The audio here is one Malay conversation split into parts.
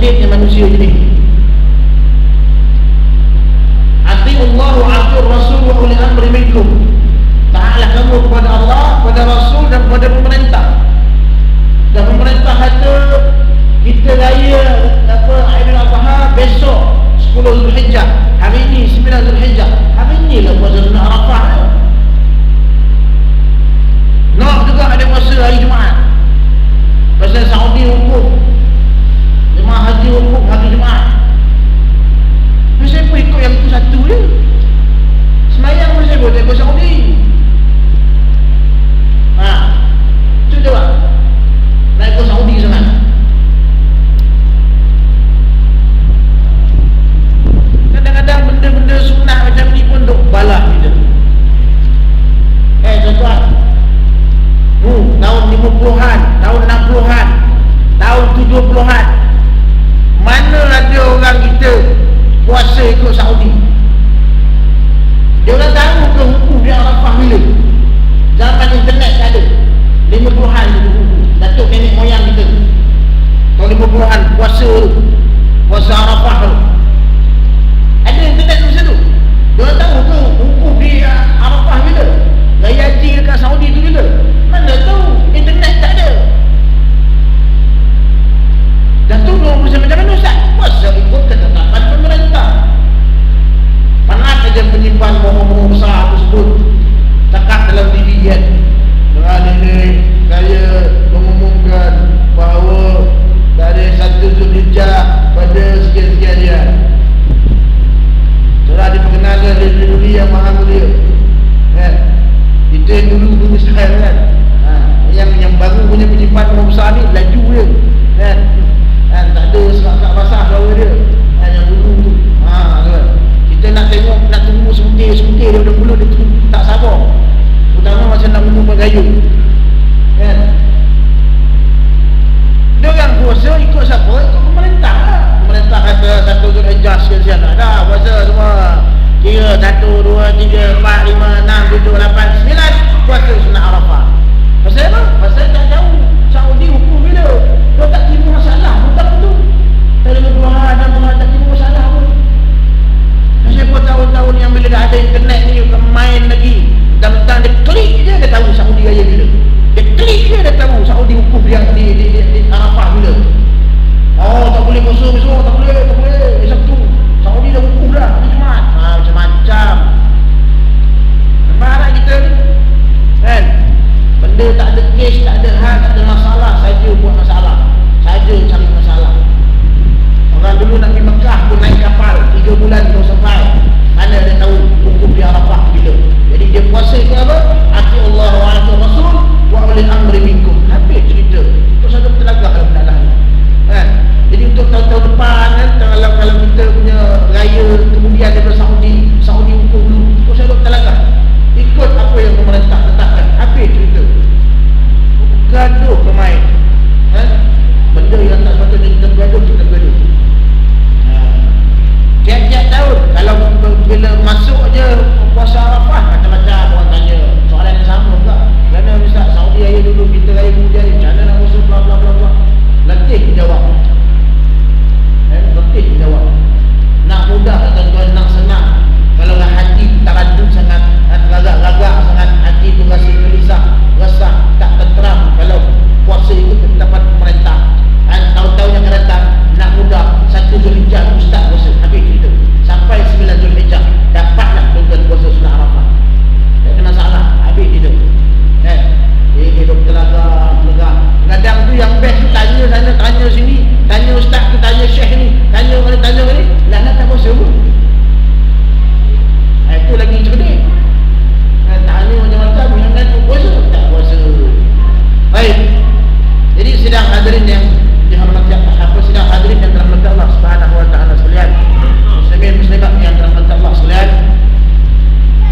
penyakitnya manusia ini. Atiullah wa atiur rasul wa ulil amri minkum. Taatlah kamu kepada Allah, kepada Rasul dan kepada pemerintah. Dan pemerintah kata kita raya Aidil Adha besok 10 Zulhijjah, hari ini 9 Zulhijjah. Hari inilah puasa sunnah Arafah. Nak juga ada puasa hari Jumaat. Pasal Saudi hukum jemaah haji hukum hari Jumaat. Saya pun ikut yang itu satu je. Semayang pun saya boleh ikut Saudi. Itu je lah. Nak ikut Saudi sangat. Kadang-kadang benda-benda sunnah macam ni pun duk balah kita. Tuan-tuan, tahun 50-an, tahun 60-an, tahun 70-an, mana ada orang kita puasa ikut Saudi? Dia orang tahu ke hukum dia Arafah bila? Zaman internet tak ada. 50-an tu hukum datuk nenek moyang kita tahun 50-an puasa tu, puasa Arafah tu. Ada internet tu masa tu. Dia orang tahu ke hukum dia Arafah bila? Raya haji dekat Saudi tu bila? Mana tahu, internet tak ada. Datuk dia orang macam mana Ustaz? Puasa ikut ketetapan pemerintah. Panas saja penyimpan moho-moho besar tersebut cakap dalam TV kan, dengan ini saya mengumumkan bahawa dari 1 Zulhijjah pada sekian-sekian telah diperkenalkan oleh Duli yang Maha Mulia kan? Kita dulu Israel kan, yang baru punya penyimpan moho besar ni laju je kan, tak ada serak-serak basah bawah dia yang dulu tu. Kita nak tengok, nak tunggu sementir dia mula dia tak sabar, terutama macam nak tunggu bergayung kan. Dia orang puasa ikut siapa? Ikut pemerintah lah. Pemerintah kata 1 Zulhijjah sekian-sekian dah puasa semua, kira 1, 2, 3, 4, 5, 6, 7, 8, 9 puasa sunnah Arafah. Pasal apa? Pasal tak tahu Saudi hukum bila. Dia tak terima masalah bukan tu. Tak ada Tuhan dan Tuhan tak terima masalah pun. Siapa tahun-tahun yang bila dah ada internet ni main lagi, tentang dia klik je dia tahu Saudi raya bila. Dia klik je dia tahu Saudi hukum yang di Arafah bila. Oh, tak boleh puasa besok, tak boleh. Sabtu Saudi dah hukum dah hari Jumaat. Macam-macam. Nampak tak kita ni? Kan? Benda tak ada kes, tak ada hal, tak ada masalah, saja buat masalah, saja cari masalah. Orang dulu nak pergi Mekah pun naik kapal 3 bulan baru sampai. Mana dia tahu hukum di Arafah bila. Jadi dia puasa ke apa? Ati Allah wa ati Rasul wa ulil amri minkum. Habis cerita. Itu satu telagah dalam benda ni kan. Jadi untuk tahun-tahun depan kan, kalau kita punya raya kemudian daripada Saudi hukum dulu, itu satu telagah. Ikut apa yang pemerintah tetapkan. Habis cerita. Gaduh pemain kan? Benda yang tak sepatutnya kita bergaduh, kita bergaduh. Tiap-tiap tahun kalau bila masuk je puasa Arafah, macam-macam orang tanya soalan yang sama juga. Kerana Ustaz, Saudi raya dulu, kita raya kemudian ni, macam mana nak puasa bla bla bla bla. Letih jawab. Letih jawab. Nak mudah tuan-tuan, nak senang. Kalau hati taradud sangat, gagak-gagak sangat, hati tu rasa gelisah, resah, tak tenteram kalau puasa ikut ketetapan pemerintah. Tahun-tahun yang akan datang nak mudah 1 Zulhijjah Ustaz puasa. Habis cerita. Sampai 9 Zulhijjah dapatlah tuan-tuan puasa sunnah Arafah. Tak ada masalah. Habis cerita. Hidup telegah. Kadang tu yang best tu tanya sana, tanya sini, tanya ustaz tu, tanya syekh ni, tanya ni. Lah nak tak puasa pun. Itu lagi cerdik. Tanya macam-macam, yang nak puasa tak puasa. Baik. Jadi sidang hadirin yang sidang hadirin yang dirahmati Allah Subhanahu wa taala sekalian, muslimin muslimat yang dirahmati Allah sekalian,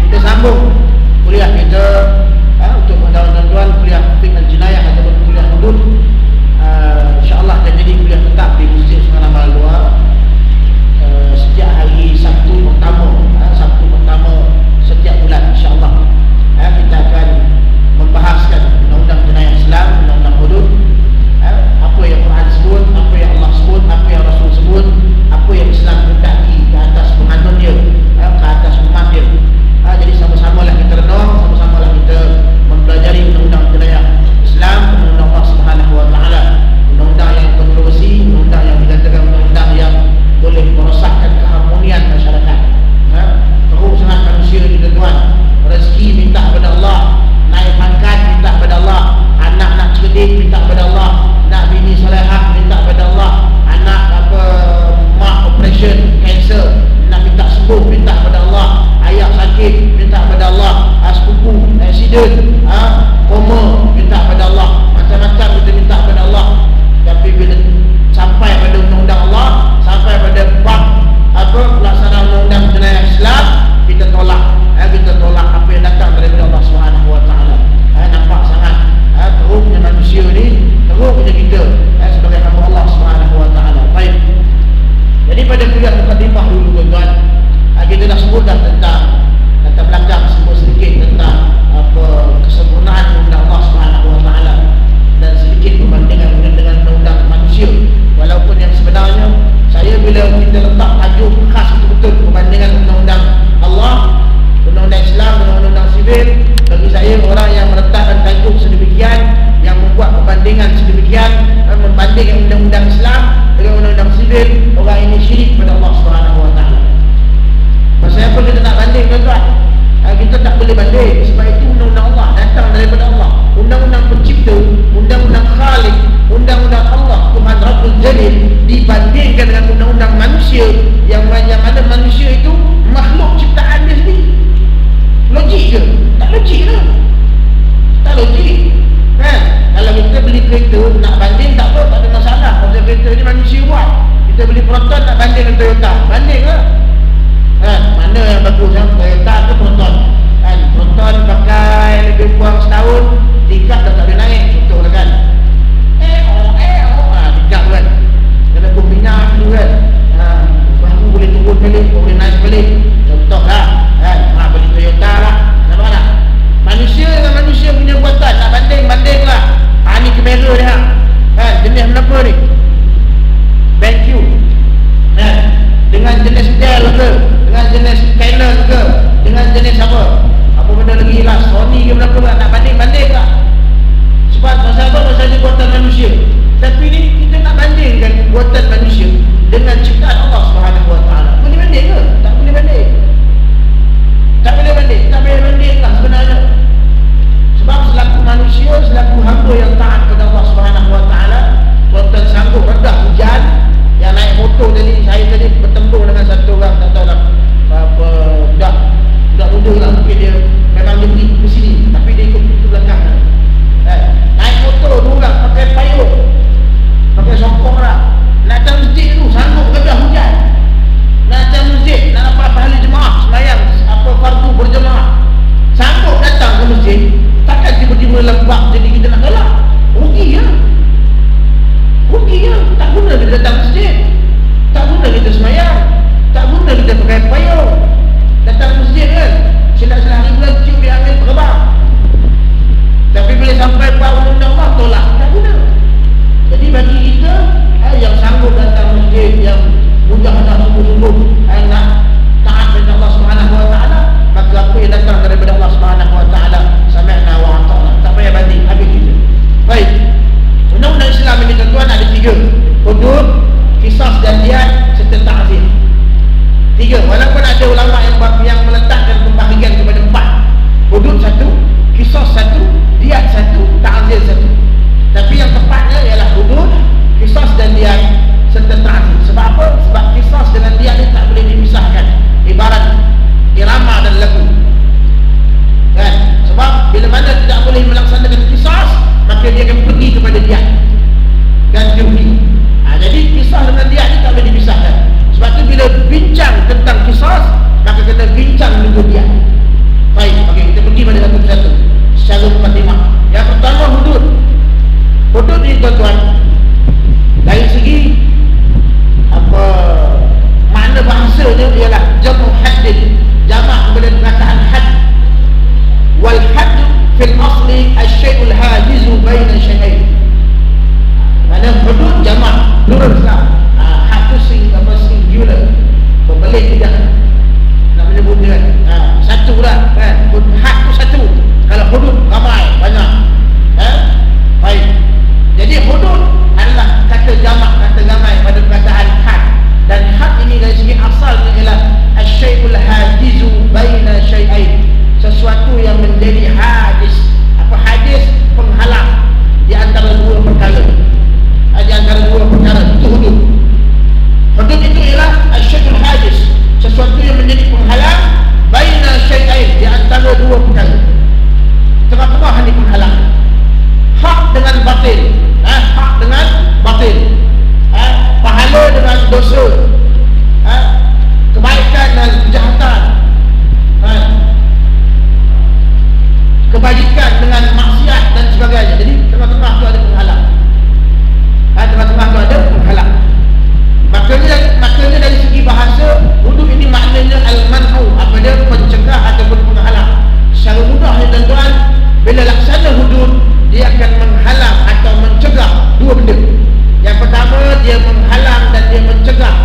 kita sambung kuliah kita untuk tuan-tuan kuliah fiqh al-jinayah ataupun kuliah hudud. Insya-Allah akan jadi kuliah tetap di Masjid Sungai Amal 2 setiap hari Sabtu pertama setiap bulan. Insya-Allah kita akan membahaskan undang-undang jenayah Islam, undang-undang hudud, apa yang Quran sebut, apa yang Allah sebut, apa yang Rasul manusia yang mana manusia itu makhluk ciptaan dia sendiri. Logik ke? Tak logik lah. Tak logik kan? Kalau kita beli kereta nak banding tak apa, tak ada masalah. Pasal kereta ni manusia buat. Kita beli Proton nak banding dengan Toyota, banding lah kan? Mana yang bagus kan? Toyota ke Proton kan? Proton pakai lebih kurang setahun, tingkat dah tak boleh naik, contohlah kan. Tingkat kan kena pembina dulu kan. Baru boleh turun balik, boleh naik balik, contohlah kan. Beli Toyota lah, nampak tak? Manusia dengan manusia punya buatan nak banding lah. Ni kamera dia kan, jenis apa ni? BenQ kan? Dengan jenis Dell ke, dengan jenis Canon ke, dengan jenis apa benda lagi lah, Sony ke berapa lah, nak banding lah. Sebab pasal apa? Pasal dia buatan manusia. Tapi ni kita nak bandingkan buatan manusia dengan ciptaan Allah SWT. Boleh banding ke? Tak boleh banding. Tak boleh banding lah sebenarnya. Sebab selaku manusia, selaku hamba yang taat kepada Allah SWT, tuan-tuan sanggup rendah hujan. Yang naik motor tadi, saya tadi bertempur dengan satu orang, tak tahu lah budak muda lah, mungkin dia memang dia pergi ke sini, tapi dia ikut ke belakang naik motor, dua orang pakai payung, pakai sokong lah, nak datang masjid tu, sanggup rendah hujan, nak datang masjid, nak dapat pahala jemaah sembahyang fardu berjemaah, sanggup datang ke masjid. Takkan tiba-tiba lembab jadi kita nak galak. Rugi lah. Tak guna kita datang masjid, tak guna kita semayang, tak guna kita pakai payung. Datang masjid kan, silap-silap hari bulan cium dia ambil terbang. Tapi bila sampai bawah undang Allah, tolak, tak guna. Jadi bagi kita yang sanggup datang masjid, yang mudah-mudah sungguh-sungguh nak taat kepada Allah SWT, maka apa yang datang daripada Allah SWT, sami'na wa ata'na, tak payah banding, habis kita. Baik, undang-undang Islam ini tuan-tuan ada 3: hudud, qisas dan diyat serta ta'zir. 3, walaupun ada ulama yang meletakkan pembahagian kepada 4: hudud 1, qisas 1, diyat 1, ta'zir 1. Tapi yang tepatnya ialah hudud, qisas dan diyat serta ta'zir. Sebab apa? Sebab qisas dengan diyat ni tak boleh dipisahkan. Ibarat irama dan lagu kan? Sebab bila mana tidak boleh melaksanakan qisas, maka dia akan pergi kepada diyat, ganti rugi. Jadi qisas dengan diyat ni tak boleh dipisahkan. Sebab tu bila bincang tentang qisas, maka kita bincang juga diyat. Baik, okey, kita pergi pada satu persatu secara mukadimah. Yang pertama, hudud. Hudud ni tuan-tuan, dari segi makna bahasanya ialah jamu haddin, jamak kepada perkataan had. Wal hadd fil asli asy-syai'ul hajizu baina syai'ain. Mana hudud jamak plural lah. Had tu singular, berbalik tidak nak menyebut dia satu lah kan. Had tu satu, kalau hudud ramai, banyak. Baik, jadi hudud adalah kata jamak, kata ramai pada perkataan had. Dan had ini dari segi asalnya ialah asy-syai'ul hajizu baina syai'ain, sesuatu yang menjadi hadis. Apa hadis? Penghalang di antara dua perkara. Di antara dua perkara itu hudud. Hudud itu ialah asy-syai'ul hadis, sesuatu yang menjadi penghalang baina syai'ain, di antara dua perkara. Tengah-tengah ni penghalang. Hak dengan batil, hak dengan batil, pahala dengan dosa, kebaikan dan kejahatan, kebajikan dengan maksiat dan sebagainya. Jadi tengah-tengah tu ada penghalang. Tengah-tengah tu ada penghalang. Maknanya dari segi bahasa, hudud ini maknanya al-man'u, apa dia? Pencegah ataupun penghalang. Secara mudah ni tuan-tuan, bila laksana hudud, dia akan menghalang atau mencegah dua benda. Yang pertama, dia menghalang dan dia mencegah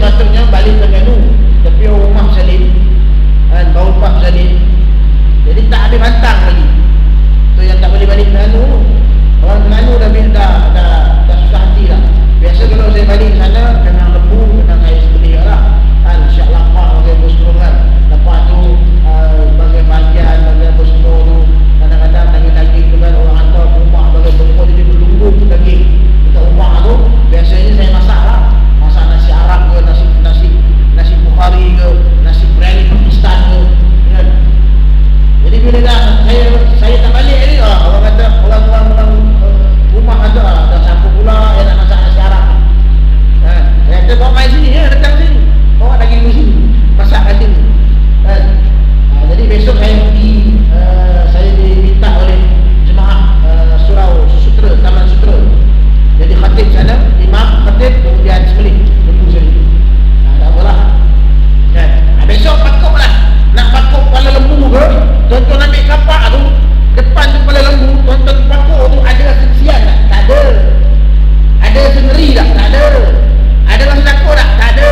sepatutnya balik ke Menu, tapi rumah bersalin kan, baru lepas bersalin, jadi tak habis bantang lagi. Tu yang tak boleh balik Menu. Orang Terengganu dah susah hati lah. Biasa kalau saya balik sana kena lembu, kena air sebelah lah kan, syak lapar bagai bos kan. Lepas tu bagai bagian bos tu kadang-kadang daging-daging tu kan, orang hantar ke rumah bagai bos jadi berlunggung daging dekat rumah tu. Biasanya saya masak lah, masak nasi Arab ke, nasi Bukhari ke, nasi biryani Pakistan ke kan. Jadi bila dah saya tak balik ni, orang kata orang rumah ada dah siapa pula yang nak masak nasi Arab kan. Saya kata bawa main sini ya, datang sini, bawa daging di sini, masak kat sini kan. Jadi besok saya pergi, saya diminta oleh jemaah Surau Sutera, Taman Sutera. Jadi khatib sana, imam khatib, kemudian sembelih lembu sini. Tak apalah kan. Besok pakup lah, nak pakup kepala lembu ke, tuan-tuan ambil kapak tu, depan tu kepala lembu, tuan-tuan pakup tu ada rasa kesian tak? Tak ada. Ada rasa ngeri tak? Tak ada. Ada rasa takut tak? Tak ada.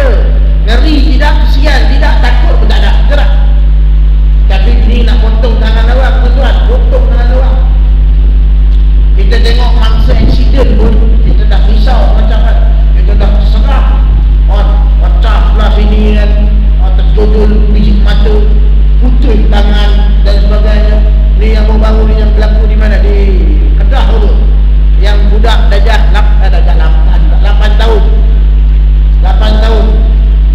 Ngeri tidak, kesian tidak, takut pun tak ada. Betul tak? Tapi ni nak potong tangan orang, tuan-tuan, potong tangan orang. Kita tengok mangsa aksiden pun kita dah risau macam kan, kita dah serah pecah belah sini kan, terjodol biji mata, putus tangan dan sebagainya. Ni yang baru-baru ni yang berlaku di mana, di Kedah dulu, yang budak dajah 8 tahun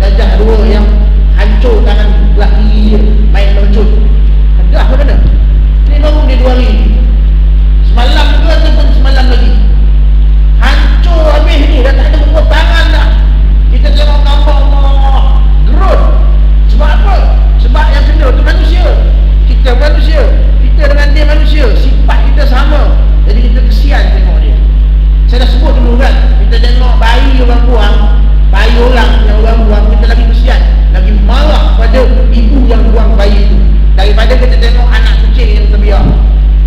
dajah 2 yang hancur tangan belah kiri dia main mencut. Kedah ke mana ni, baru ni 2 hari semalam ke ataupun semalam lagi, hancur habis ni, dah tak ada buah tangan dah. Kita tengok gambar Allah gerut. Sebab apa? Sebab yang kena tu manusia. Kita dengan dia manusia, sifat kita sama. Jadi kita kesian tengok dia. Saya dah sebut dulu kan, kita tengok bayi orang buang, bayi orang yang orang buang, kita lagi kesian, lagi marah pada ibu yang buang bayi itu, daripada kita tengok anak kucing yang terbiar.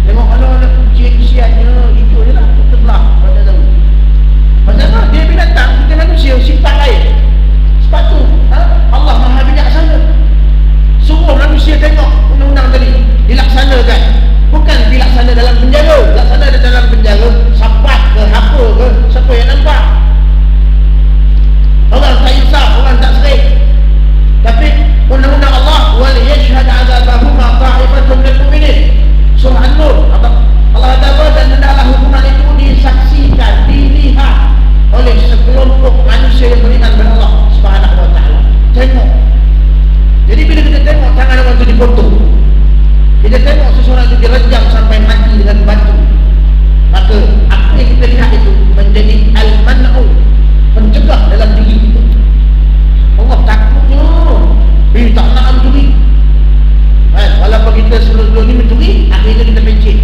Tengok anak kucing kesiannya, itu je lah, kita belah pada tahu. Pasal apa? Dia binatang, kita manusia, sifat lain. Sebab tu Allah Maha Bijaksana suruh manusia tengok undang-undang tadi dilaksanakan. Bukan dilaksana dalam penjara, dilaksana dalam penjara sapat ke apa ke, siapa yang nampak. Orang tak insaf, orang tak serik. Tapi undang-undang Allah, wal yashhad 'adzabahuma ta'ifatun minal mu'minin, surah An-Nur. Allah kata, dan hendaklah hukuman itu disaksikan, dilihat oleh sekelompok manusia yang beriman kepada Allah Subhanahu wa taala. Tengok. Jadi bila kita tengok tangan orang itu dipotong, kita tengok seseorang itu direjam sampai mati dengan batu, maka apa yang kita lihat itu menjadi al-man'u, pencegah dalam diri kita. Allah takutnya, tak nak mencuri kan? Walaupun kita sebelum-sebelum ni mencuri, akhirnya kita pencet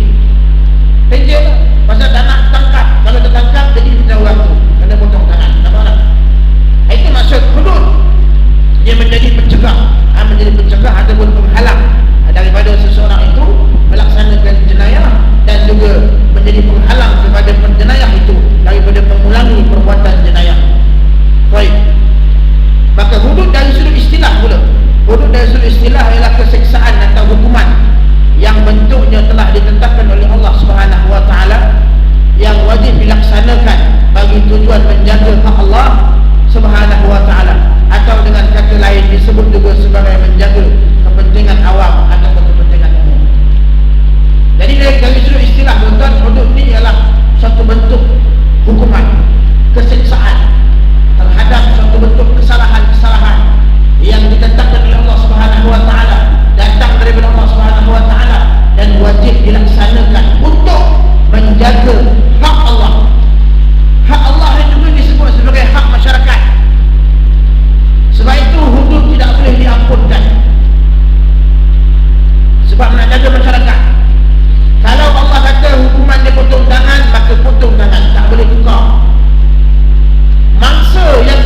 lah, pasal tak nak tangkap. Kalau tertangkap, jadi kita orang tu kena potong tangan. Nampak tak? Itu maksud hudud. Dia menjadi pencegah, ataupun penghalang daripada seseorang itu melaksanakan jenayah, dan juga menjadi penghalang kepada penjenayah itu daripada mengulangi perbuatan jenayah. Baik. Maka hudud dari sudut istilah pula. Hudud dari sudut istilah ialah keseksaan atau hukuman yang bentuknya telah ditetapkan oleh Allah Subhanahu wa taala, yang wajib dilaksanakan bagi tujuan menjaga hak Allah Subhanahu wa taala, atau dengan kata lain disebut juga sebagai menjaga kepentingan awam atau kepentingan umum. Jadi dari sudut istilah tuan-tuan, hudud ini ialah suatu bentuk hukuman, keseksaan terhadap suatu bentuk kesalahan-kesalahan yang ditetapkan oleh Allah Subhanahu wa taala, datang daripada Allah Subhanahu wa taala, dan wajib dilaksanakan untuk menjaga hak Allah. Hak Allah yang juga disebut sebagai hak masyarakat. Sebab itu hudud tidak boleh diampunkan, sebab nak jaga masyarakat. Kalau Allah kata hukuman dia potong tangan, maka potong tangan, tak boleh tukar. Mangsa yang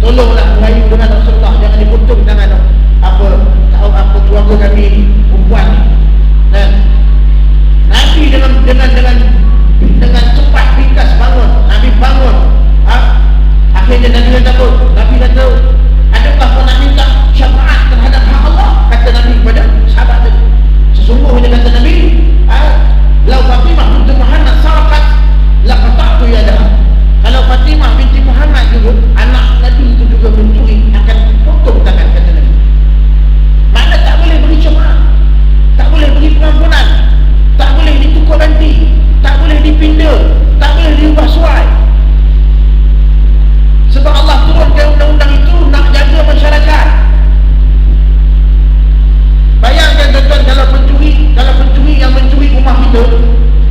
tolonglah merayu dengan Rasulullah, jangan dipotong tangan apa keluarga kami ni, perempuan ni. Dan Nabi dengan cepat ringkas bangun. Nabi bangun. Akhirnya Nabi dah tahu. Adakah kau nak minta syafaat terhadap hak Allah? Kata Nabi kepada sahabat tadi. Sesungguhnya kata Nabi, lau Fatimah binti Muhammad sarakat laqata'tu yadaha. Kalau Fatimah binti Muhammad juga, anak Nabi itu juga mencuri, akan potong tangan, kata Nabi. Makna tak boleh beri syafaat, tak boleh beri pengampunan, tak boleh ditukar ganti, tak boleh dipinda, tak boleh diubah suai. Sebab Allah turunkan undang-undang itu nak jaga masyarakat. Bayangkan tuan-tuan, kalau pencuri yang mencuri rumah kita,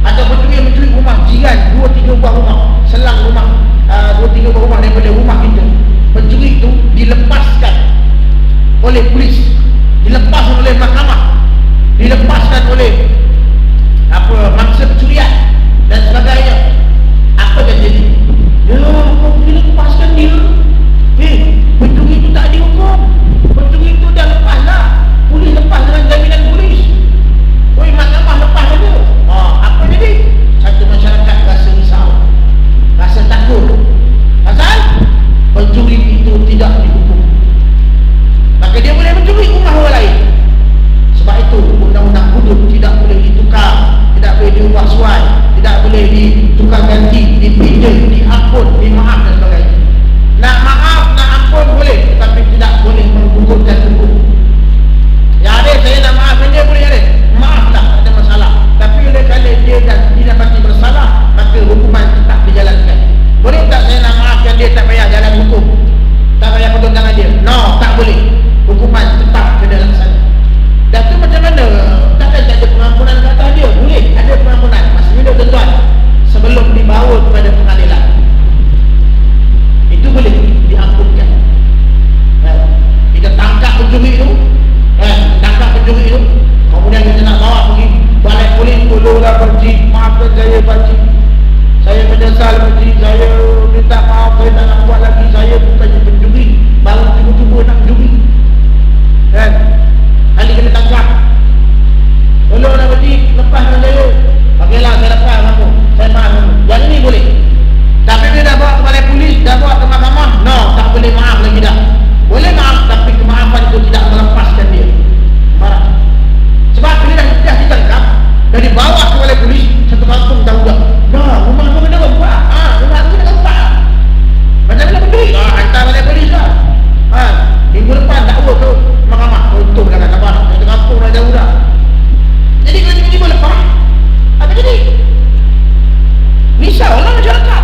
atau pencuri yang mencuri rumah jiran 2-3 buah rumah, selang rumah 2-3 buah rumah daripada rumah kita, pencuri itu dilepaskan oleh polis, dilepaskan oleh mahkamah, dilepaskan oleh mangsa pencurian dan sebagainya. Apa yang jadi? Ya, kau bila lepaskan dia, pencuri itu tak dihukum, pencuri itu dah lepas lah, polis lepas dengan jaminan polis, mahkamah lepas dia. Apa jadi? Satu masyarakat rasa risau, rasa takut, pasal pencuri itu tidak dihukum, maka dia boleh mencuri rumah orang lain. Sebab itu undang-undang hudud tidak boleh ditukar, tidak boleh diubah suai, tidak boleh ditukar ganti, dipinjam, diampun, dimaaf dan sebagainya. Nak maaf, nak ampun boleh, tetapi tidak boleh menggugurkan hukum. Ya ada, saya nak maafkan dia boleh ada, maaflah, tak ada masalah. Tapi oleh kerana dia dah didapati bersalah, maka hukuman tetap dijalankan. Boleh tak saya nak maafkan dia, tak payah jalan hukum, tak payah potong tangan dia? No, tak boleh. Hukuman tetap kena laksana. Dan tu macam mana? Takkan tak ada pengampunan ke atas dia? Boleh, ada pengampunan. Maksudnya tuan-tuan, sebelum dibawa kepada pengadilan, itu boleh diampunkan. Kita tangkap pencuri itu, kemudian kita nak bawa pergi balai polis. Tolonglah pakcik, maafkan saya pakcik, saya menyesal pakcik, saya minta maaf, saya tak nak buat lagi, saya bukannya pencuri, baru cuba-cuba nak mencuri. Kali kena tangkap, tolonglah pakcik, lepaskan saya. Okeylah, saya lepas kamu, saya maaf kamu. Yang ini boleh. Tapi dia dah bawa ke balai polis, dah bawa ke mahkamah, no, tak boleh maaf lagi dah. Boleh maaf, tapi kemaafan itu tidak melepaskan dia. Marah. Sebab bila dah ditangkap, dah dibawa ke balai polis, satu kampung tahu dah. Dah, rumah aku kena gempak. Rumah aku kena gempak. Macam mana berdiri? Hantar balai polis lah. Minggu depan dakwa ke mahkamah. Untung dah kata apa, satu kampung dah jauh dah. Jadi kalau tiba-tiba lepas, apa jadi? Risaulah masyarakat.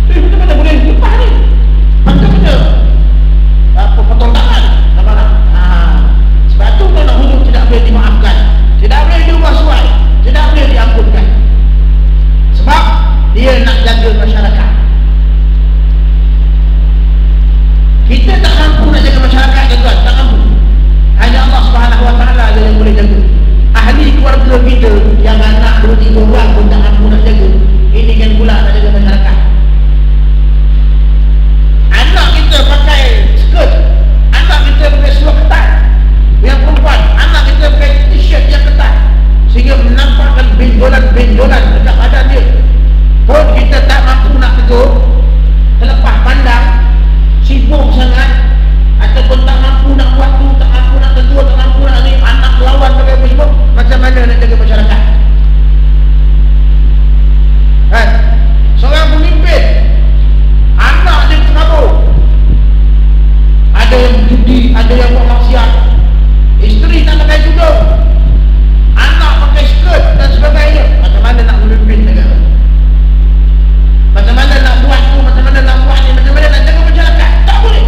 Macam mana boleh lepas ni? Macam mana potong tangan? Sebab tu undang hudud tidak boleh dimaafkan, tidak boleh diubah suai, tidak boleh diampunkan. Sebab dia nak jaga masyarakat. Kita tak mampu nak jaga masyarakat, tuan-tuan, tak mampu. Hanya Allah Subhanahu Wa Taala yang boleh jaga. Ahli keluarga kita yang anak 2-3 orang pun tak mampu nak jaga, ini kan pula nak jaga masyarakat. Anak kita pakai skirt, anak kita pakai seluar ketat yang perempuan, anak kita pakai t-shirt yang ketat sehingga menampakkan benjolan-benjolan dekat badan dia, pun kita tak mampu nak tegur, terlepas pandang, sibuk sangat, ataupun tak mampu nak buat tu, tak mampu nak tegur, tak mampu nak ni, anak lawan pakai apa semua. Macam mana nak jaga masyarakat? Seorang pemimpin, anak dia terabur, ada yang judi, ada yang buat maksiat, isteri tak pakai tudung, anak pakai skirt dan sebagainya. Macam mana nak memimpin negara? Macam mana nak buat tu, macam mana nak buat ni, macam mana nak jaga masyarakat? Tak boleh.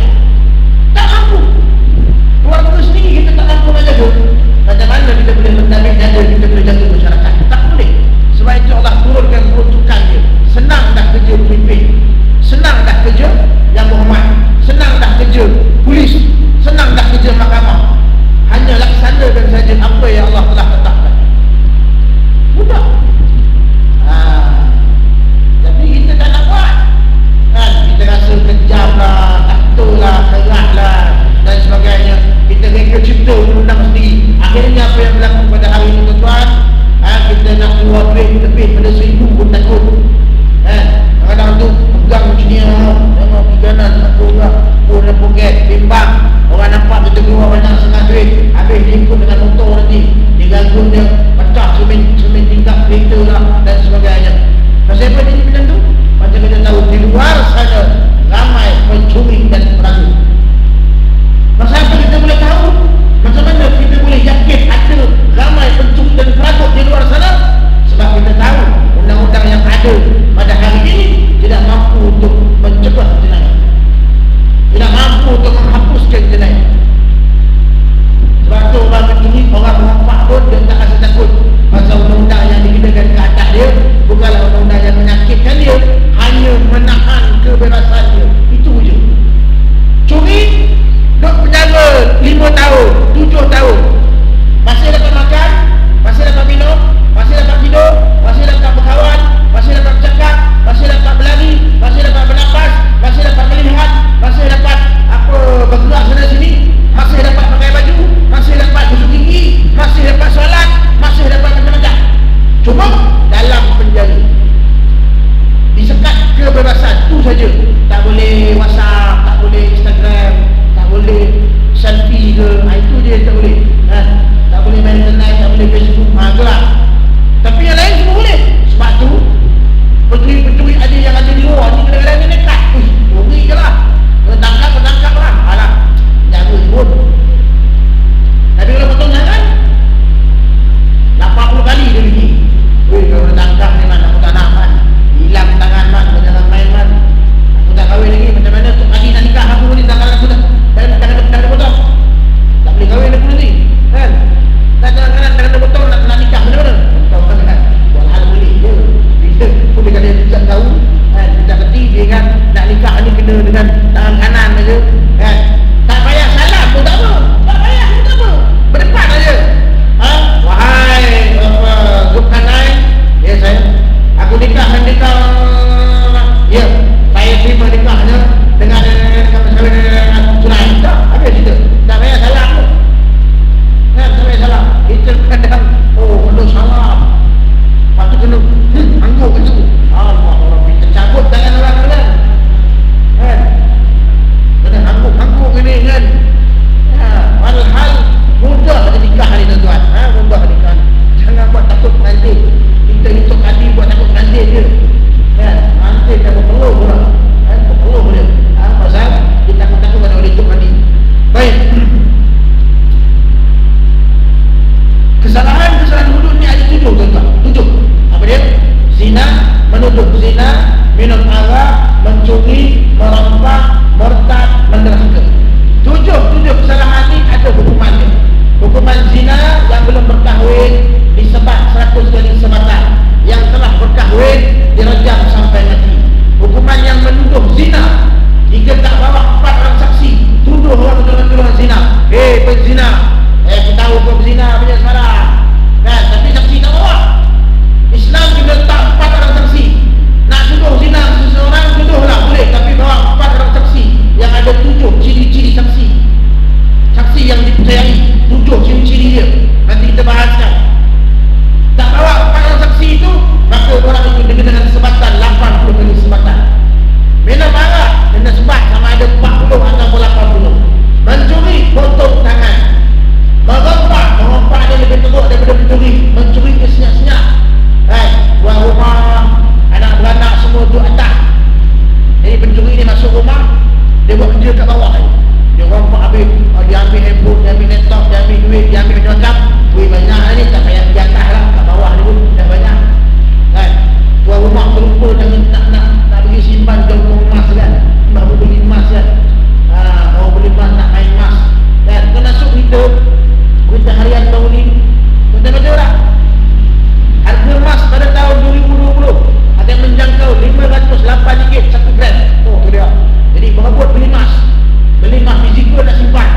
lah, kerah lah dan sebagainya. Kita reka cipta undang-undang sendiri. Akhirnya apa yang berlaku pada hari ini tuan-tuan, kita nak keluar duit lebih pada 1,000 pun takut. Kadang-kadang tu pegang macam ni, tengok pergi kanan satu orang pun dah poket, bimbang. Orang nampak kita keluar banyak setengah duit, habis jemput dengan motor nanti, diganggu dia, pecah semen tingkat kereta lah dan sebagainya. Pasal apa jadi macam tu? Macam kita tahu di luar sana ramai pencuri dan peragu. Pasal apa kita boleh tahu? Macam mana kita boleh yakin ada ramai pencuri dan peragu di luar sana? Sebab kita tahu undang-undang yang ada pada hari ini tidak mampu untuk mencegah jenayah, tidak mampu untuk menghapuskan jenayah. Sebab tu orang mencuri, orang merompak pun dia tak rasa takut. Pasal undang-undang yang dikenakan ke atas dia bukanlah undang-undang yang menyakitkan dia, hanya menahan kebebasan dia. Itu je. Curi duduk penjara 5 tahun, 7 tahun, masih dapat makan, masih dapat minum, masih dapat tidur, masih dapat berkawan, masih dapat bercakap, masih dapat berlari, masih dapat bernafas, masih dapat melihat, masih dapat bergerak sana sini, masih dapat pakai baju, masih dapat gosok gigi, masih dapat solat, masih dapat macam-macam. Cuma dalam penjara disekat kebebasan tu saja. Tak boleh WhatsApp, tak boleh Instagram, tak boleh selfie ke, itu je tak boleh. Tak boleh main internet, tak boleh Facebook, gelap. Tapi yang lain semua boleh. Sebab tu pencuri-pencuri ada yang ada di luar ni kadang-kadang dia nekat, curi je lah, tangkap lah, alah jaga pun. Tapi kalau potong jangan 80 kali dia pergi. Kalau dia tangkap ni man, aku tak nak man, hilang tangan man, aku jangan main man, aku tak kahwin lagi. Macam mana tu tadi nak nikah aku ni, tangan aku dah tangan potong, tak boleh kahwin aku nanti kan. Tangan potong nak nikah macam mana? Potong kan, buat hal boleh je. Bila pun dia kata dia tak tahu kan, dia tak kerti dia kan, nak nikah ni kena dengan tangan kanan saja kan. Tak payah salam pun tak apa, tak payah pun tak apa, berdepan saja. Wahai Zulkarnain, ya saya, aku nikah dengan nikah, ya saya terima nikahnya dengan tunai. Tak, habis cerita. Tak payah salam pun kan, tak payah salam. Kita kadang belum salam, lepas tu kena angguk ke tu, Allah kita cabut tangan orang kan, kena angguk ini kan. Hal mudah ada nikah ni tuan-tuan, mudah nikah. Jangan buat takut nanti, kita hitung hati buat takut nanti dia kan, nanti dah berpeluh pula berpeluh dia pasal kita takut kalau dia hitung hati. Baik, kesalahan hudud ni ada 7 tuan-tuan, 7. Apa dia? Zina, menuduh zina, minum arak, mencuri, merompak, murtad, menderhaka. 7 kesalahan ni ada hukumannya. Hukuman zina yang belum berkahwin disebat 100 kali sebatan, yang telah berkahwin direjam sampai mati. Hukuman yang menuduh zina, jika tak bawa 4 orang saksi, tuduh orang tuduhan zina, penzina, aku tahu kau berzina punya salah kan, tapi saksi tak bawa. Islam juga letak 4 orang saksi. Nak tuduh zina seseorang, tuduhlah boleh, tapi bawa 4 orang saksi yang ada 7 ciri-ciri saksi. Saksi yang dipercayai, 7 ciri-ciri dia, nanti kita bahaskan. Tak bawa 4 orang saksi itu, maka orang itu dengan sebatan 80 kali sebatan. Minum arak kena sebat sama ada 40 atau 80. Mencuri, potong tangan. Merompak dia lebih teruk daripada mencuri. Mencuri dia senyap-senyap buat rumah, anak beranak semua duduk atas. Jadi pencuri ni masuk rumah, dia buat kerja kat bawah. Dia rompak habis, dia ambil handphone, dia ambil laptop, dia ambil duit, dia ambil macam-macam. Duit banyak ni, tak payah di atas lah, kat bawah ni pun dah banyak kan. Buat rumah terlupa, nak pergi simpan jauh emas kan, baru beli emas kan, baru beli emas, nak main emas kan. Kau masuk berita harian tahun ni, betul-betul tak? Harga emas pada tahun 2020 ada yang menjangkau RM508 1 gram. Tu dia. Jadi berebut beli emas fizikal nak simpan,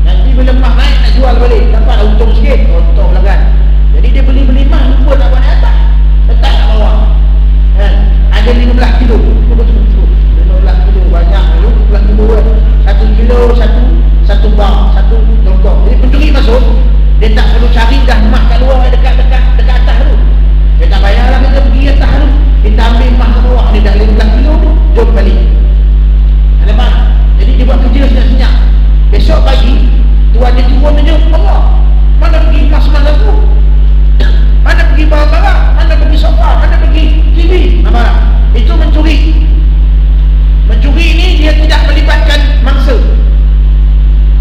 nanti bila emas naik nak jual balik, dapat untung sikit, untung lah kan. Jadi dia beli emas lupa nak buat atas, letak kat bawah kan. Ada pun aja Allah. Mana pergi emas mana tu? Mana pergi barang-barang? Mana pergi sofa? Mana pergi TV? Apa? Itu mencuri. Mencuri ini dia tidak melibatkan mangsa.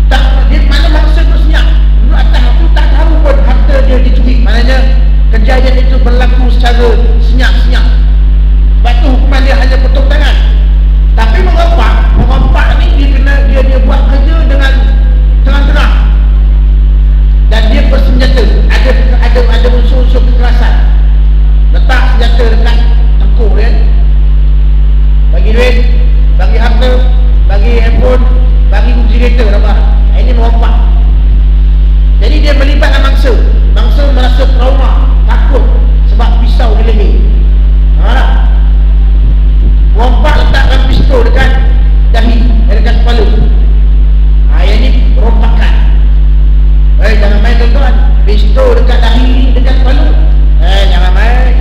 Tak, dia mana mangsa tu senyap. Dulu atas tu tak tahu pun harta dia dicuri. Maknanya kejadian itu berlaku secara senyap-senyap. Sebab tu hukuman dia hanya potong tangan. Tapi merompak ni dia buat kerja dengan terang-terang. Dan dia bersenjata. Ada unsur-unsur kekerasan. Letak senjata dekat tengkuk dia. Bagi duit, bagi harta, bagi handphone, bagi kunci kereta apa. Ini merompak. Jadi dia melibatkan mangsa. Mangsa merasa trauma, takut sebab pisau di leher. Nampak? Merompak letakkan pistol dekat dahi, dekat kepala. Yang ni rompakan. Jangan main tuan-tuan. Pistol dekat dahi, dekat kepala. Jangan main.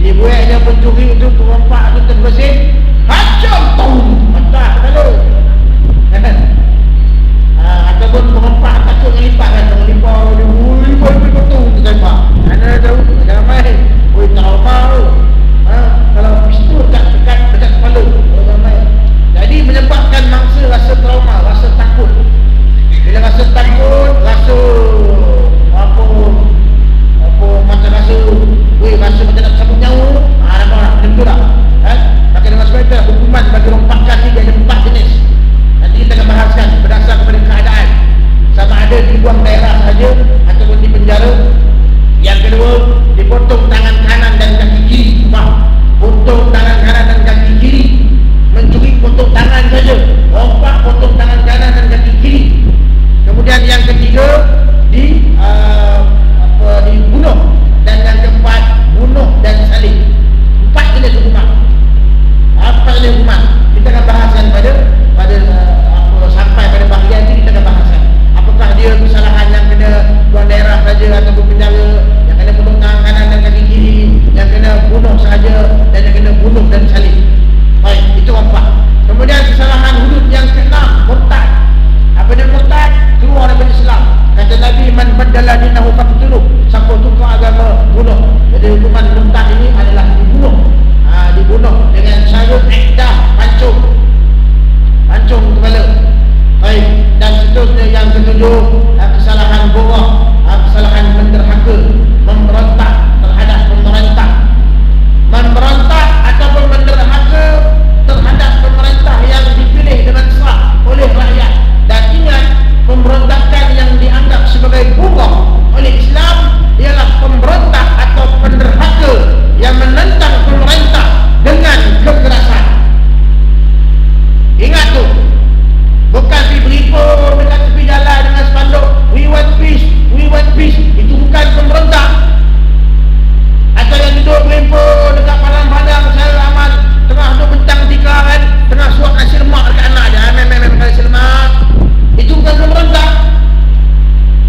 Dibuat dia pencuri tu, perompak tu terbersih. Hancur tu. Patah kepala. Ataupun perompak takut ngelipat kan. Ngelipat dia. Ui, tu. Kita tembak. Mana tahu. Jangan main. Ui, trauma tu. Kalau pistol dekat kepala. Jangan main. Jadi menyebabkan mangsa rasa trauma, rasa takut. Bila rasa takut, rasa apa macam rasa macam nak cabut nyawa. Nampak macam tu lah. Maka dengan sebab itu hukuman bagi rompakan ni dia ada 4 jenis. Nanti kita akan bahaskan berdasar kepada keadaan. Sama ada dibuang daerah sahaja ataupun di penjara. Yang kedua, dipotong tangan kanan dan kaki kiri. Potong tangan kanan dan kaki kiri. Mencuri potong tangan saja. Rompak potong tangan kanan dan kaki kiri. Kemudian yang ketiga dibunuh. Dan yang keempat bunuh dan salib. 4 jenis hukuman. 4 jenis hukuman. Kita akan bahaskan pada sampai pada bahagian ini kita akan bahaskan. Apakah dia kesalahan yang kena buang daerah saja ataupun penjara, yang kena potong tangan kanan dan kaki kiri, yang kena bunuh saja dan yang kena bunuh dan salib. Baik, itu 4. Kemudian kesalahan hudud yang ke-6, murtad. Apa dia murtad? Keluar daripada Islam. Kata Nabi, man badala dinahu faqtuluh. Siapa tukar agama, bunuh. Jadi hukuman murtad ini adalah dibunuh. Dibunuh dengan cara ikdah, pancung kepala. Baik, dan seterusnya yang ketujuh, kesalahan bohong, kesalahan menderhaka, memberontak terhadap pemerintah. Memberontak ataupun menderhaka terhadap pemerintah yang dipilih dengan sah oleh rakyat. Dan ingat, pemberontakan yang dianggap sebagai bohong oleh Islam ialah pemberontak atau penderhaka yang menentang pemerintah dengan kekerasan. Ingat tu. Bukan beribu dekat tepi jalan dengan spanduk we want peace, we want peace. Itu bukan pemberontak. Atau yang duduk beribu dekat padang-padang saya aman, tengah duduk bentang tika kan, tengah suap nasi lemak dekat anak dia, nasi lemak. Itu bukan pemberontak.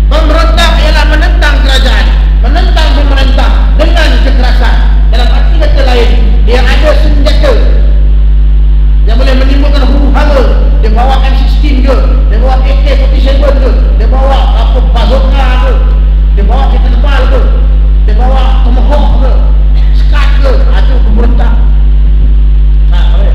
Pemberontak ialah menentang kerajaan, menentang pemerintah dengan kekerasan. Dalam arti kata lain, dia ada senjata yang boleh menimbulkan huru-hara. Dia bawa M16 ke, dia bawa AK-47 ke, dia bawa bazooka ke, dia bawa kereta tebal ke, dia bawa tomahawk ke, skat ke. Itu pemberontak. Boleh?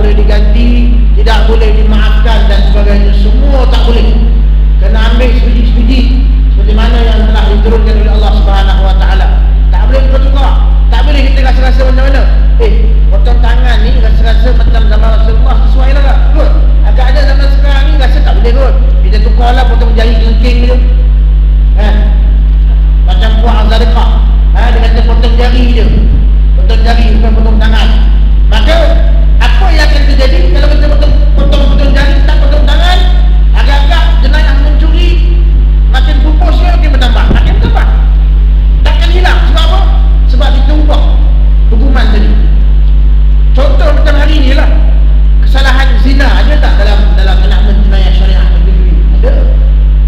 boleh diganti, tidak boleh dimaafkan dan sebagainya. Semua tak boleh. Kena ambil sebiji-sebiji seperti mana yang telah diturunkan oleh Allah Subhanahu Wa Taala. Tak boleh tukar-tukar. Tak boleh kita rasa-rasa macam-mana. Potong tangan ni rasa-rasa macam zaman Rasulullah sesuai lah tak? Betul? Agak ada zaman sekarang ni rasa tak boleh kot. Kita tukarlah potong jari kelingking ni tu. Macam Puan Azadikah. Dia kata potong jari je. Potong jari bukan potong tangan. Maka apa yang akan terjadi kalau kita potong jari tak potong tangan? Agak-agak jenayah mencuri makin pupusnya makin bertambah. Takkan hilang. Sebab apa? Sebab kita ubah hukuman tadi. Contoh macam hari ni lah, kesalahan zina ada tak dalam enakmen jenayah syariah negeri? Ada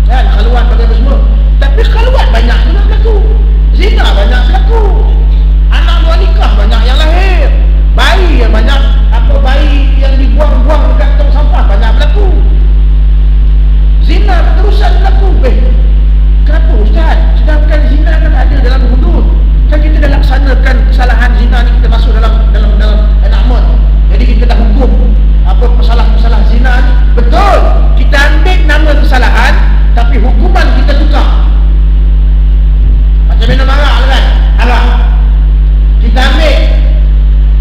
kan, khaluat pakai apa semua. Tapi khaluat banyak juga berlaku, zina banyak berlaku, anak luar nikah banyak yang lahir, bayi yang banyak, bayi yang dibuang-buang dekat tong sampah banyak berlaku, zina berterusan berlaku. Kenapa Ustaz? Sedangkan zina kan ada dalam hudud. Kan kita dah laksanakan kesalahan zina ni, kita masuk dalam enakmen. Jadi kita dah hukum apa pesalah-pesalah zina ni. Betul, kita ambil nama kesalahan, tapi hukuman kita tukar. Macam minum arak kan? Arak, kita ambil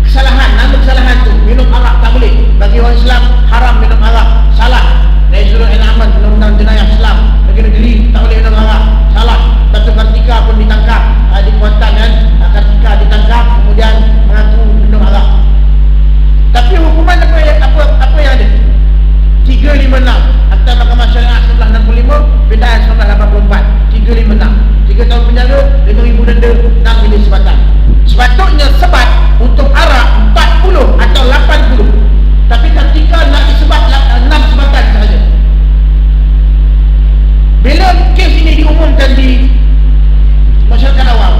kesalahan, nama kesalahan tu, minum arak tak boleh. Bagi orang Islam haram minum arak, salah. Dari seluruh enakmen undang-undang jenayah Islam negeri-negeri tak boleh minum arak, salah. Batu Kartika pun ditangkap di Kuantan kan, Kartika ditangkap kemudian mengaku minum arak. Tapi hukuman apa yang ada? 356 Akta Mahkamah Syariah 1965, Pindaan 1984. 356, 3 tahun penjara, 5,000 denda, 6 bilik sebatan. Sepatutnya sebat untuk arak 40 atau 80, tapi Kartika nak disebat 6 sebatan sahaja. Bila kes ini diumumkan di masyarakat awam,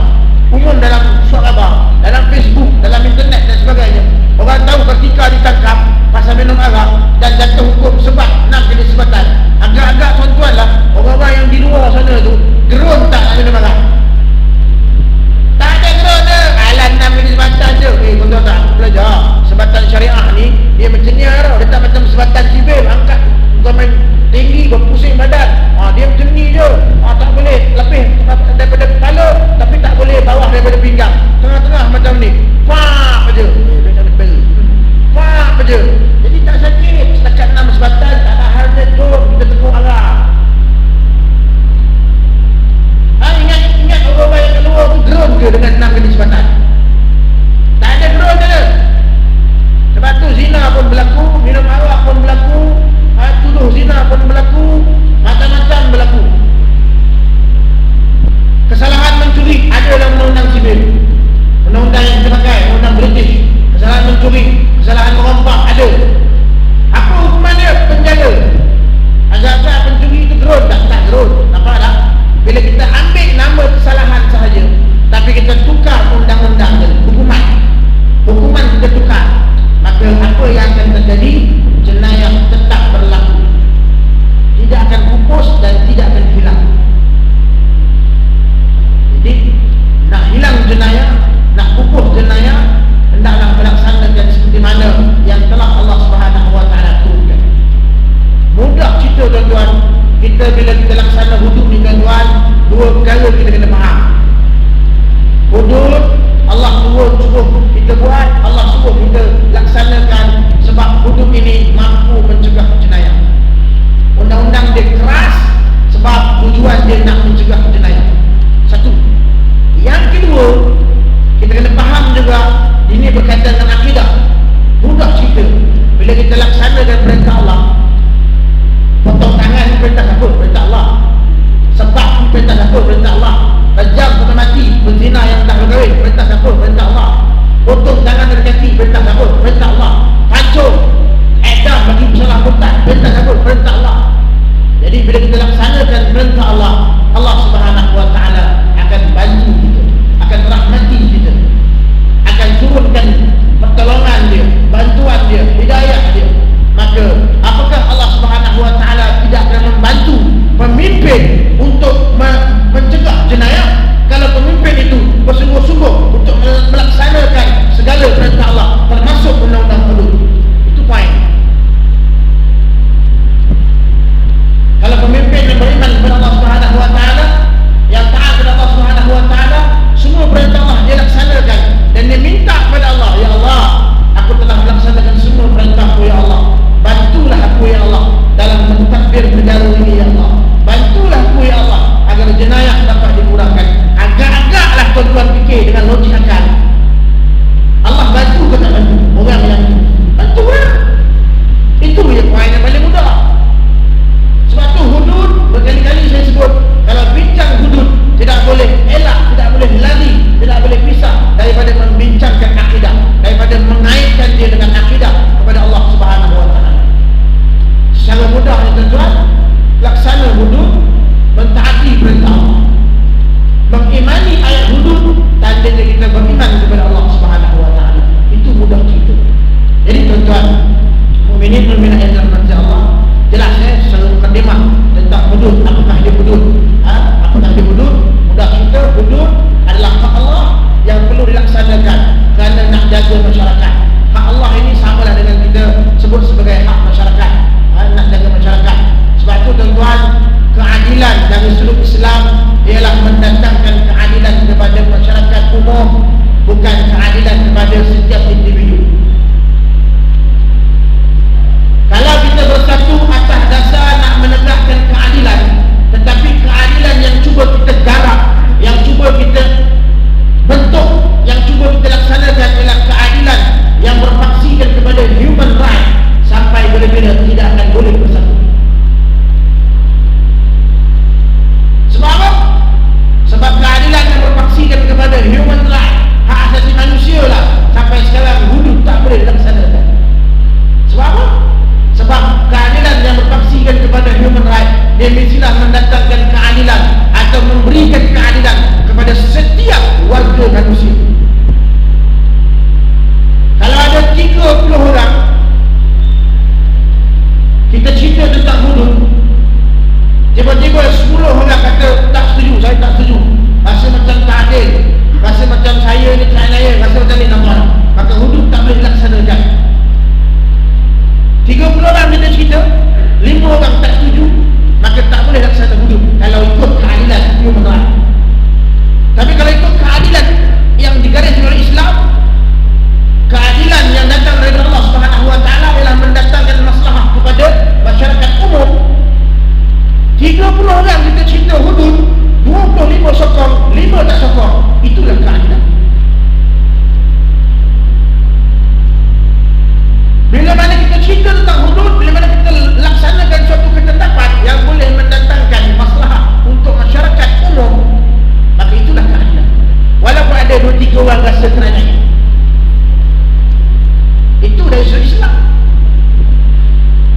umum dalam surat khabar, dalam Facebook, dalam internet dan sebagainya, orang tahu ketika ditangkap pasal minum arak dan jatuh hukum sebab 6 jenis sebatan, agak-agak tuan-tuan lah, orang-orang yang di luar sana tu gerun tak nak minum arak? Tak ada gerun je, alah 6 jenis sebatan je. Tuan-tuan tak belajar sebatan syariah ni, dia macam ni tau, dia tak macam sebatan sivil, angkat kau main tinggi, kau pusing badan, dia macam ni je. Tak boleh lebih daripada kepala, tapi tak boleh bawah daripada pinggang, tengah-tengah macam ni, pak je, pak je. Jadi tak sakit, setakat 6 sebatan, tak ada hal dia tu, kita tegur arah. Ingat orang-orang yang keluar tu gerun ke dengan 6 jenis sebatan? Tak ada gerun je. Sebab tu zina pun berlaku, minum arak pun berlaku, tuduh zina pun berlaku, macam-macam berlaku. Kesalahan mencuri ada dalam undang-undang sivil, undang-undang yang kita pakai, undang-undang British. Kesalahan mencuri, kesalahan merompak ada. Apa hukuman dia? Penjara. Agak-agak pencuri itu gerun tak gerun, nampak tak? Bila kita ambil nama kesalahan sahaja, tapi kita tukar undang-undang dan hukuman kita tukar, maka apa yang akan terjadi? Jenayah tetap berlaku, tidak akan pupus dan tidak akan hilang. Jadi nak hilang jenayah, nak pupus jenayah, hendaklah melaksanakan seperti mana yang telah Allah Subhanahu Wa Taala turunkan. Mudah cerita tuan-tuan. Kita bila kita laksana hudud ni tuan-tuan, 2 perkara kita kena faham. Hudud Allah suruh kita buat, Allah suruh kita laksanakan, sebab hudud ini mampu mencegah jenayah. Undang-undang dia keras sebab tujuan dia nak mencegah jenayah. Satu. Yang kedua, kita kena faham juga ini berkaitan dengan akidah. Mudah cerita, bila kita laksanakan perintah Allah, potong tangan perintah siapa? Perintah Allah. Sebab perintah siapa? Perintah Allah. Tajam sampai mati berzina yang tak berkahwin, perintah siapa? Perintah Allah. Potong tangan dari kaki, perintah siapa? Perintah Allah. Pancung edam bagi pesalah murtad, perintah siapa? Perintah Allah. Jadi bila kita laksanakan perintah Allah, Allah Subhanahu Wa Taala akan bantu kita, akan rahmati kita, akan turunkan pertolongan dia, bantuan dia, hidayah dia. Maka apakah Allah Subhanahu Wa Taala tidak akan membantu pemimpin untuk mencegah jenayah? Kalau pemimpin itu bersungguh-sungguh untuk melaksanakan segala perintah Allah, termasuk undang-undang hudud, itu tiba-tiba 10 orang kata tak setuju, saya tak setuju, rasa macam tak adil, rasa macam saya ni teraniaya, rasa macam ni nampak, maka hudud tak boleh dilaksanakan. 30 orang kita cerita, 5 orang tak setuju, maka tak boleh laksana hudud kalau ikut keadilan human right. Tapi kalau ikut keadilan yang digaris oleh Islam, keadilan yang datang dari Allah Subhanahu wa taala ialah mendatangkan maslahah kepada masyarakat umum. 30 orang kita cerita hudud, 25 sokong, 5 tak sokong. Itulah keadilan. Bila mana kita cerita tentang hudud, bila mana kita laksanakan suatu ketentuan yang boleh mendatangkan maslahah untuk masyarakat umum, maka itulah keadilan. Walaupun ada 2-3 orang rasa terananya. Itu dari sudut Islam.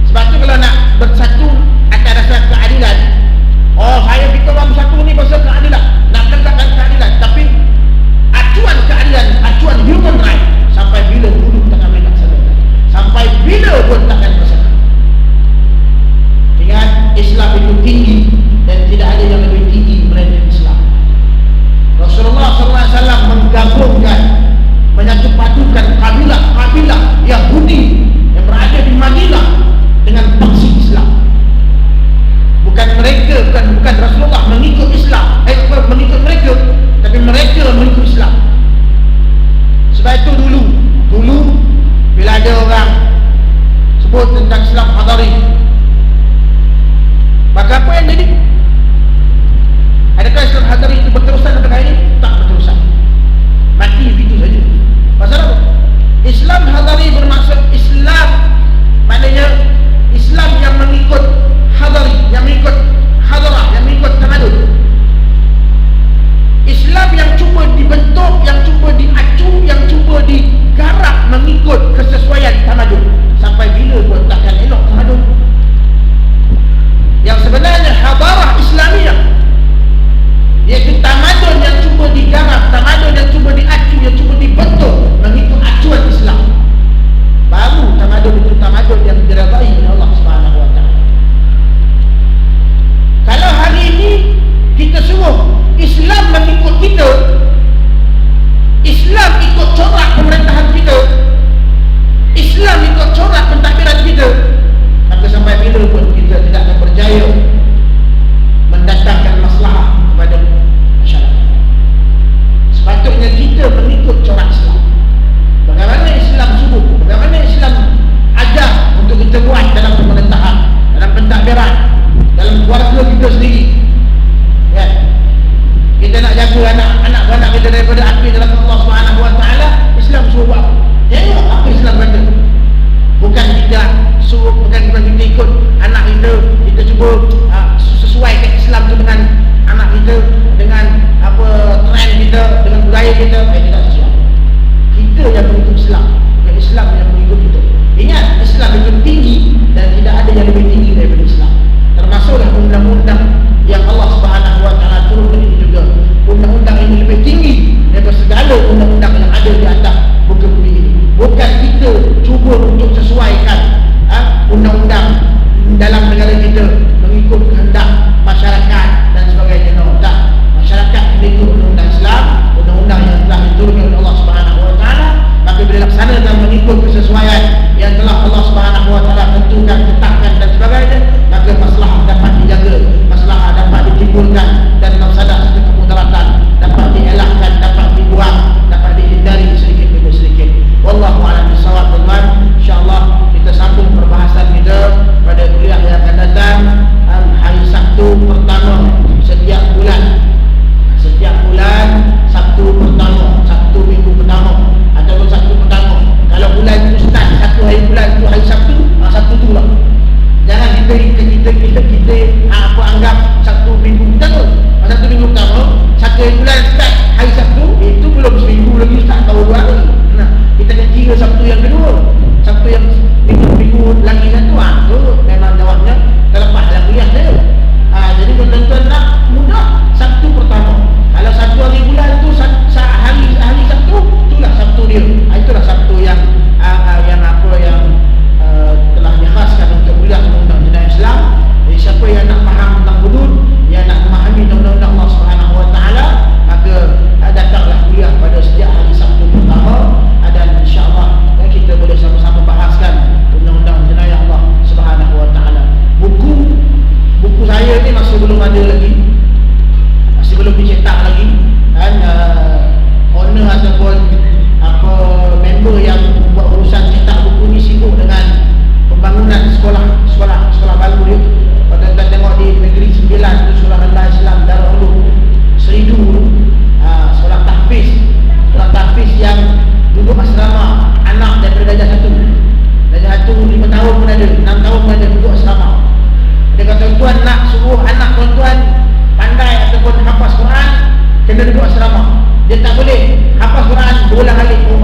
Sebab tu kalau nak bersatu atas dasar keadilan, oh saya kita orang bersatu ni pasal keadilan, nak tegakkan keadilan, tapi acuan keadilan, acuan human right, sampai bila hudud tak boleh laksanakan, sampai bila pun takkan bersatu. Ingat, Islam itu tinggi dan tidak ada yang lebih tinggi melainkan Islam. Rasulullah SAW menggabungkan, menyatupadukan kabilah-kabilah Yahudi yang berada di Madinah dengan paksi Islam. Bukan Rasulullah mengikut Islam, mengikut mereka, tapi mereka mengikut Islam. Sebab itu dulu bila ada orang sebut tentang Islam Hadari, maka apa yang jadi? Adakah Islam Hadari itu berterusan sampai hari ini? Tak berterusan, mati begitu saja. Pasal apa? Islam Hadari bermaksud Islam, maknanya Islam yang mengikut Hadari, yang mengikut Hadarah, yang mengikut tamadun. Islam yang cuba dibentuk, yang cuba diacu, yang cuba digarap mengikut kesesuaian tamadun. Sampai bila pun takkan elok tamadun. Yang sebenarnya Hadarah Islamiyah, iaitu tamadun yang cuba digarap, tamadun yang cuba diacu, yang cuba dibentuk mengikut acuan Islam. Baru tamadun itu tamadun yang diredai oleh Allah Subhanahu wa taala. Kalau hari ini kita suruh Islam mengikut kita, Islam ikut corak pemerintahan kita, Islam ikut corak pentadbiran kita, maka sampai bila pun kita tidak akan berjaya mendatangkan maslahah kepada masyarakat. Sepatutnya kita mengikut corak Islam. Bagaimana Islam suruh, bagaimana Islam ajar untuk kita buat dalam pemerintahan, dalam pentadbiran, dalam keluarga kita sendiri, ya. Kita nak jaga anak-anak kita daripada api dalam Allah Subhanahu wa taala, Islam suruh buat. Tengok apa Islam kata. Bukan kita suruh, bukan kita ikut anak kita cuba sesuaikan Islam tu dengan anak kita, dengan apa trend kita, dengan budaya kita, tidak sesuai. Kita yang mengikut Islam, bukan Islam yang mengikut kita. Ingat, Islam itu tinggi dan tidak ada yang lebih tinggi daripada Islam. Termasuklah undang-undang yang Allah Subhanahu wa taala turunkan ini juga. Undang-undang ini lebih tinggi daripada segala undang-undang yang ada di atas muka bumi ini. Bukan kita cuba untuk sesuaikan undang-undang dalam negara kita mengikut kehendak masyarakat kena duduk asrama. Dia tak boleh hafaz Quran berulang kali. Oh